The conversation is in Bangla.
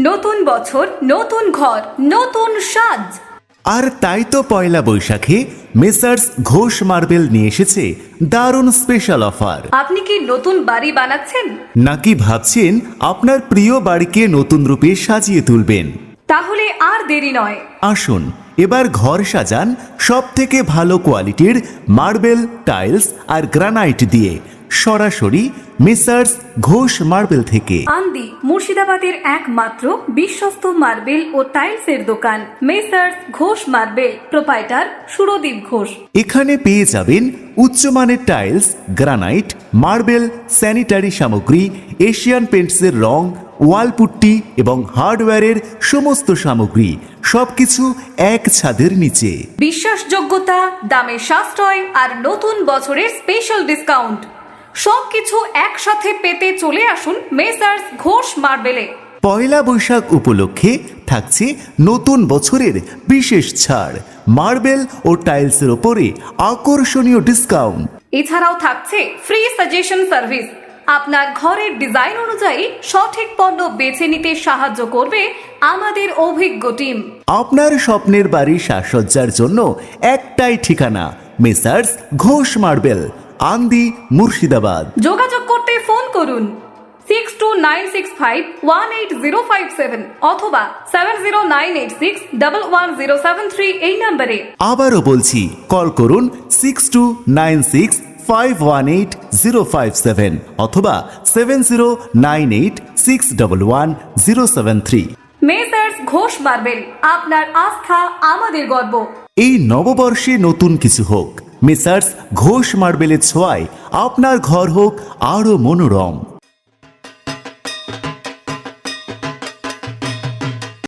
নতুন বছর, নতুন ঘর, নতুন সাজ। আর তাই তো পয়লা বৈশাখে মেসার্স ঘোষ মার্বেল নিয়ে এসেছে দারুণ স্পেশাল অফার। আপনি কি নতুন বাড়ি বানাচ্ছেন, নাকি ভাবছেন আপনার প্রিয় বাড়িকে নতুন রূপে সাজিয়ে তুলবেন? তাহলে আর দেরি নয়। আসুন এবার ঘর সাজান সব থেকে ভালো কোয়ালিটির মার্বেল, টাইলস আর গ্রানাইট দিয়ে, সরাসরি মেসার্স ঘোষ মার্বেল থেকে। আন্দি মুর্শিদাবাদের একমাত্র বিশ্বস্ত মার্বেল ও টাইলসের দোকান messrs Ghosh marble, proprietor Surdeep Ghosh. এখানে পেয়ে যাবেন উচ্চমানের টাইলস, গ্রানাইট, মার্বেল, স্যানিটারি সামগ্রী, এশিয়ান পেন্টসের রং, ওয়ালপুট্টি এবং হার্ডওয়্যারের সমস্ত সামগ্রী, সবকিছু এক ছাদের নিচে। বিশ্বাসযোগ্যতা, দামে সাশ্রয় আর নতুন বছরের স্পেশাল ডিসকাউন্ট সবকিছু একসাথে পেতে চলে আসুন মেসার্স ঘোষ মার্বেলে। পয়লা বৈশাখ উপলক্ষে থাকছে নতুন বছরের বিশেষ ছাড়, মার্বেল ও টাইলসের ওপরে আকর্ষণীয় ডিসকাউন্ট। এছাড়াও থাকছে ফ্রি সাজেশন সার্ভিস। আপনার ঘরের ডিজাইন অনুযায়ী সঠিক পণ্য বেছে নিতে সাহায্য করবে আমাদের অভিজ্ঞ টিম। আপনার স্বপ্নের বাড়ির সাজসজ্জার জন্য একটাই ঠিকানা, মেসার্স ঘোষ মার্বেল, আন্দি, মুর্শিদাবাদ। যোগাযোগ করতে ফোন করুন 6296518057 অথবা 7098611073 এই নম্বরে। আবারও বলছি, কল করুন 6296518057 অথবা 7098611073। মেসার্স ঘোষ মার্বেল, আপনার আস্থা আমাদের গর্ব। এই নববর্ষে নতুন কিছু হোক, মেসার্স ঘোষ মার্বেলের ছোঁয়ায় আপনার ঘর হোক আরো মনোরম।